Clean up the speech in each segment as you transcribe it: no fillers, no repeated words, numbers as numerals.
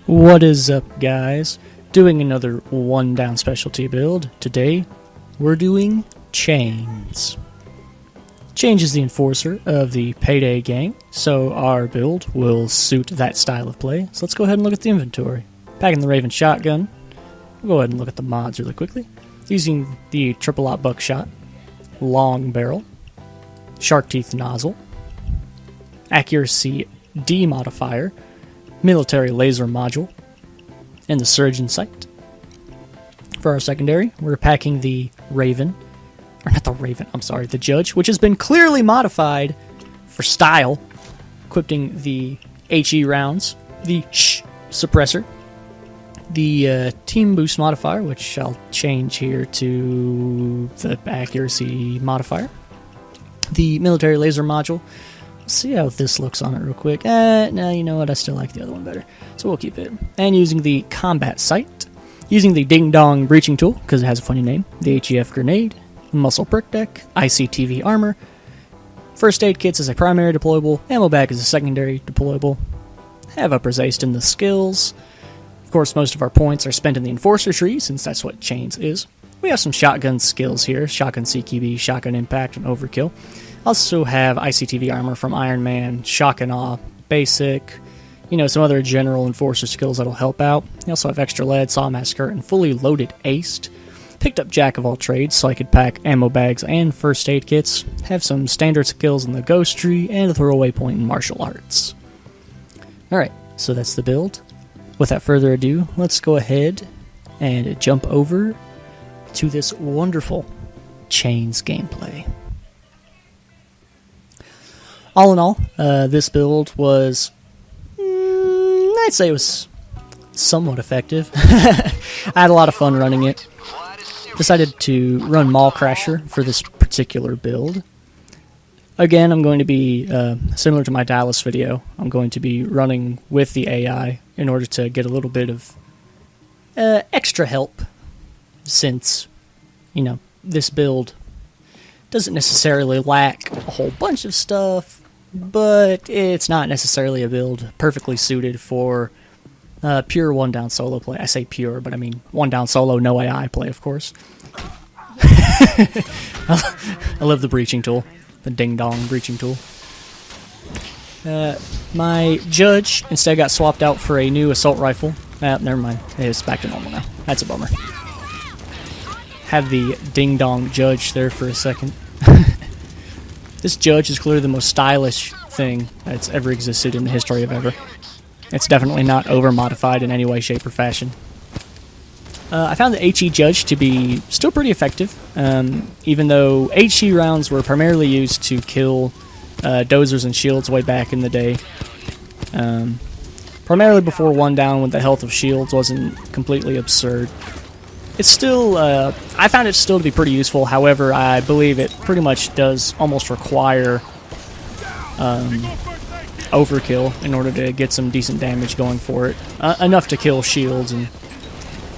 What is up, guys? Doing another one down specialty build. Today we're doing Chains. Chains is the enforcer of the Payday gang, so our build will suit that style of play. So let's go ahead and look at the inventory. Packing the Raven shotgun. We'll go ahead and look at the mods really quickly. Using the triple-aught buckshot, long barrel, shark teeth nozzle, accuracy D modifier, military laser module, and the surgeon sight. For our secondary, we're packing the Raven, or not the Raven, I'm sorry, the Judge, which has been clearly modified for style, equipping the HE rounds, the SH suppressor, the team boost modifier, which I'll change here to the accuracy modifier, the military laser module. Let's see how this looks on it real quick. No, you know what? I still like the other one better, so we'll keep it. And using the combat sight, using the Ding Dong breaching tool because it has a funny name, the HEF grenade, muscle perk deck, ICTV armor, first aid kits as a primary deployable, ammo bag as a secondary deployable. Have uppers aced in the skills. Of course, most of our points are spent in the enforcer tree since that's what Chains is. We have some shotgun skills here: shotgun CQB, shotgun impact, and overkill. Also have ICTV armor from Iron Man, shock and awe, basic, some other general enforcer skills that'll help out. We also have extra lead, saw massacre, and fully loaded aced. Picked up jack of all trades so I could pack ammo bags and first aid kits. Have some standard skills in the ghost tree and a throwaway point in martial arts. Alright, so that's the build. Without further ado, let's go ahead and jump over to this wonderful Chains gameplay. All in all, this build was, I'd say it was somewhat effective. I had a lot of fun running it. Decided to run MALLCRASHER for this particular build. Again, I'm going to be, similar to my Dallas video, I'm going to be running with the AI in order to get a little bit of extra help, since, this build doesn't necessarily lack a whole bunch of stuff, but it's not necessarily a build perfectly suited for pure one-down solo play. I say pure, but I mean one-down solo, no AI play, of course. I love the breaching tool. The ding-dong breaching tool. My Judge instead got swapped out for a new assault rifle. Never mind. It's back to normal now. That's a bummer. Had the ding-dong Judge there for a second. This Judge is clearly the most stylish thing that's ever existed in the history of ever. It's definitely not over-modified in any way, shape, or fashion. I found the HE Judge to be still pretty effective, even though HE rounds were primarily used to kill dozers and shields way back in the day. Primarily before one down, when the health of shields wasn't completely absurd. It's still, I found it still to be pretty useful. However, I believe it pretty much does almost require overkill in order to get some decent damage going for it. Enough to kill shields and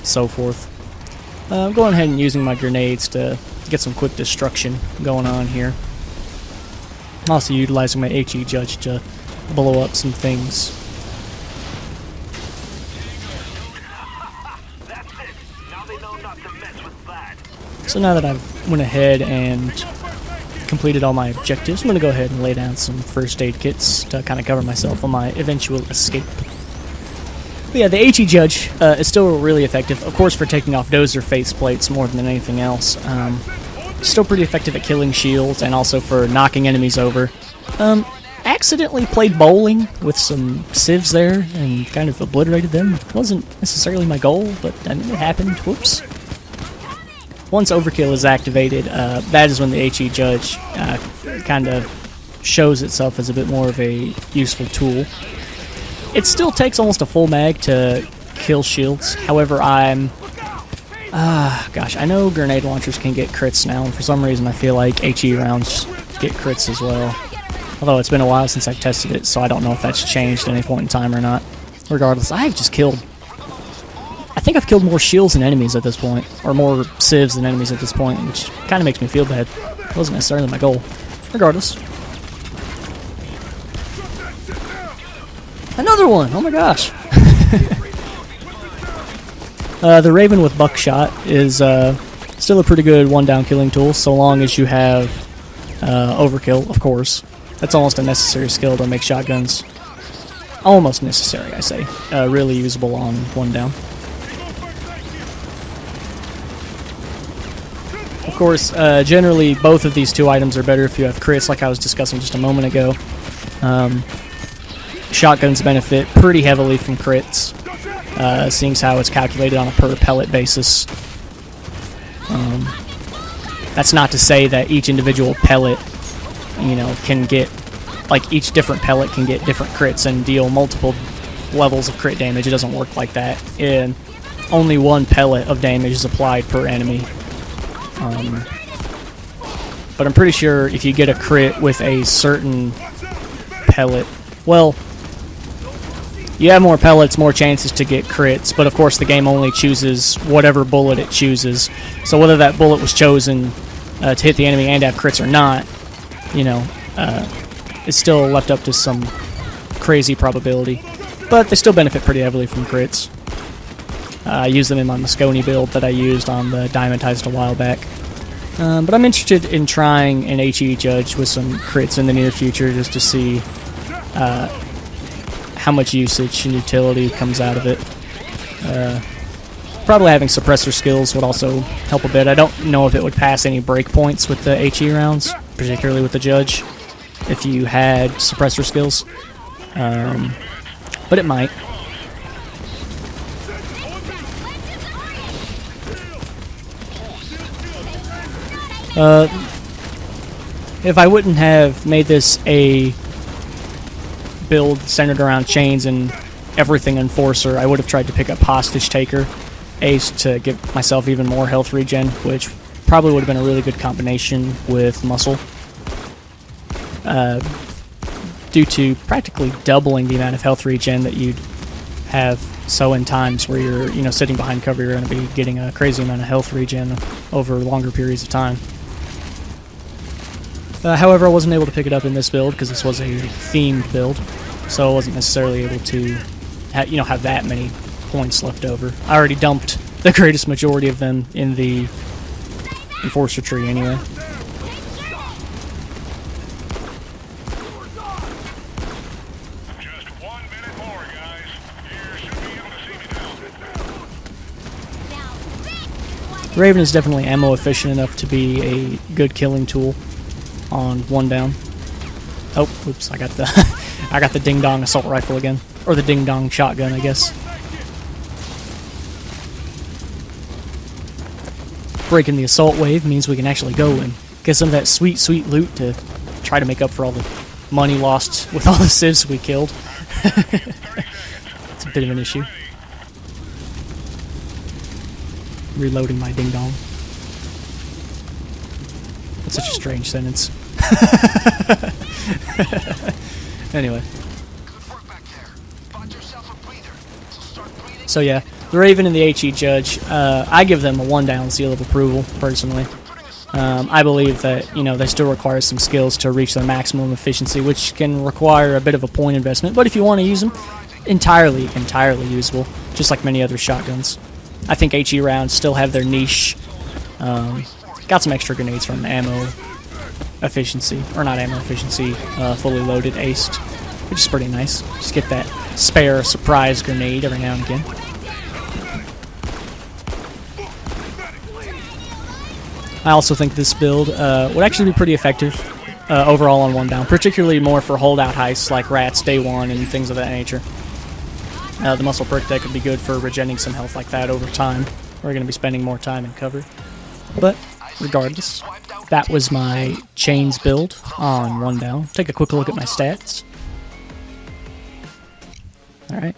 so forth. I'm going ahead and using my grenades to get some quick destruction going on here. I'm also utilizing my HE Judge to blow up some things. So now that I've went ahead and completed all my objectives, I'm going to go ahead and lay down some first aid kits to kind of cover myself on my eventual escape. But yeah, the HE Judge is still really effective, of course, for taking off dozer face plates more than anything else. Still pretty effective at killing shields and also for knocking enemies over. Accidentally played bowling with some civs there and kind of obliterated them. It wasn't necessarily my goal, but I mean, it happened. Whoops. Once overkill is activated, that is when the HE Judge kind of shows itself as a bit more of a useful tool. It still takes almost a full mag to kill shields. However, I know grenade launchers can get crits now, and for some reason I feel like HE rounds get crits as well. Although it's been a while since I've tested it, so I don't know if that's changed at any point in time or not. Regardless, I think I've killed more shields than enemies at this point, or more civs than enemies at this point, which kind of makes me feel bad. It wasn't necessarily my goal. Regardless. Another one! Oh my gosh! The Raven with Buckshot is still a pretty good one-down killing tool, so long as you have Overkill, of course. That's almost a necessary skill to make shotguns. Almost necessary, I say. Really usable on one down. Of course, generally both of these two items are better if you have crits, like I was discussing just a moment ago. Shotguns benefit pretty heavily from crits, seeing as how it's calculated on a per pellet basis. That's not to say that each individual pellet, can get, like, each different pellet can get different crits and deal multiple levels of crit damage. It doesn't work like that. And only one pellet of damage is applied per enemy. But I'm pretty sure if you get a crit with a certain pellet, well, you have more pellets, more chances to get crits, but of course the game only chooses whatever bullet it chooses. So whether that bullet was chosen to hit the enemy and have crits or not, it's still left up to some crazy probability. But they still benefit pretty heavily from crits. I use them in my Moscone build that I used on the Diamond Heist a while back. But I'm interested in trying an HE Judge with some crits in the near future just to see how much usage and utility comes out of it. Probably having suppressor skills would also help a bit. I don't know if it would pass any breakpoints with the HE rounds, particularly with the Judge, if you had suppressor skills. But it might. If I wouldn't have made this a build centered around chains and everything Enforcer, I would have tried to pick up Hostage Taker Ace to give myself even more health regen, which probably would have been a really good combination with Muscle. Due to practically doubling the amount of health regen that you'd have, so in times where you're sitting behind cover, you're going to be getting a crazy amount of health regen over longer periods of time. However, I wasn't able to pick it up in this build because this was a themed build, so I wasn't necessarily able to have that many points left over. I already dumped the greatest majority of them in the Enforcer tree anyway. Raven is definitely ammo efficient enough to be a good killing tool on one down. Oh, oops! I got the ding dong assault rifle again, or the ding dong shotgun, I guess. Breaking the assault wave means we can actually go and get some of that sweet, sweet loot to try to make up for all the money lost with all the civs we killed. It's a bit of an issue. Reloading my ding dong. That's such a strange sentence. Anyway. So yeah, the Raven and the HE Judge, I give them a 1-down seal of approval, personally. I believe that, they still require some skills to reach their maximum efficiency, which can require a bit of a point investment, but if you want to use them, entirely usable, just like many other shotguns. I think HE rounds still have their niche. Got some extra grenades from ammo efficiency, or not ammo efficiency, fully loaded aced, which is pretty nice. Just get that spare surprise grenade every now and again. I also think this build would actually be pretty effective overall on one down, particularly more for holdout heists like Rats Day 1 and things of that nature. The muscle perk deck would be good for regenerating some health like that over time. We're going to be spending more time in cover. But regardless, that was my chains build on one down. Take a quick look at my stats. Alright.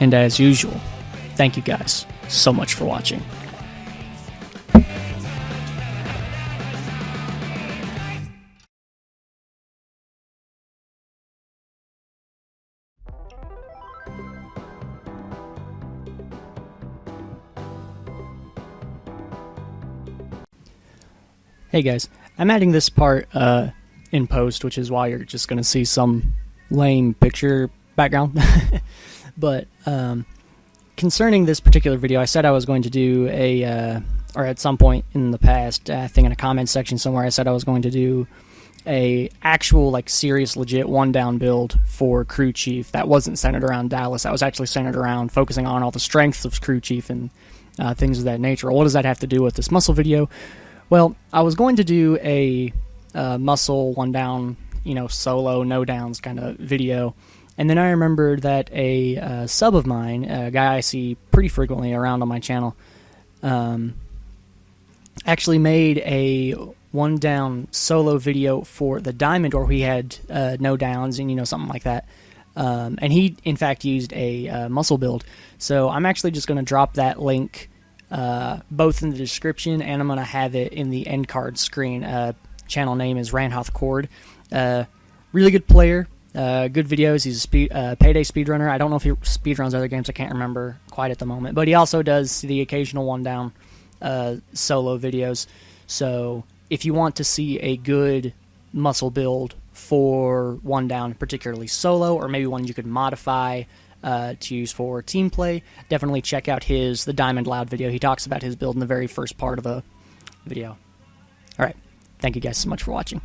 And as usual, thank you guys so much for watching. Hey guys, I'm adding this part in post, which is why you're just going to see some lame picture background. But concerning this particular video, I said I was going to do a, or at some point in the past, I think in a comment section somewhere, I said I was going to do a actual, like, serious, legit one-down build for Crew Chief that wasn't centered around Dallas. That was actually centered around focusing on all the strengths of Crew Chief and things of that nature. What does that have to do with this muscle video? Well, I was going to do a muscle one-down, you know, solo, no-downs kind of video. And then I remembered that a sub of mine, a guy I see pretty frequently around on my channel, actually made a one-down solo video for the Diamond, or he had no downs and, you know, something like that. And he, in fact, used a muscle build. So I'm actually just going to drop that link both in the description, and I'm going to have it in the end card screen. Channel name is Ranhoth Cord. Really good player. Good videos. He's a Payday speedrunner. I don't know if he speedruns other games. I can't remember quite at the moment. But he also does the occasional one-down solo videos. So if you want to see a good muscle build for one-down, particularly solo, or maybe one you could modify to use for team play, definitely check out the Diamond Loud video. He talks about his build in the very first part of the video. Alright, thank you guys so much for watching.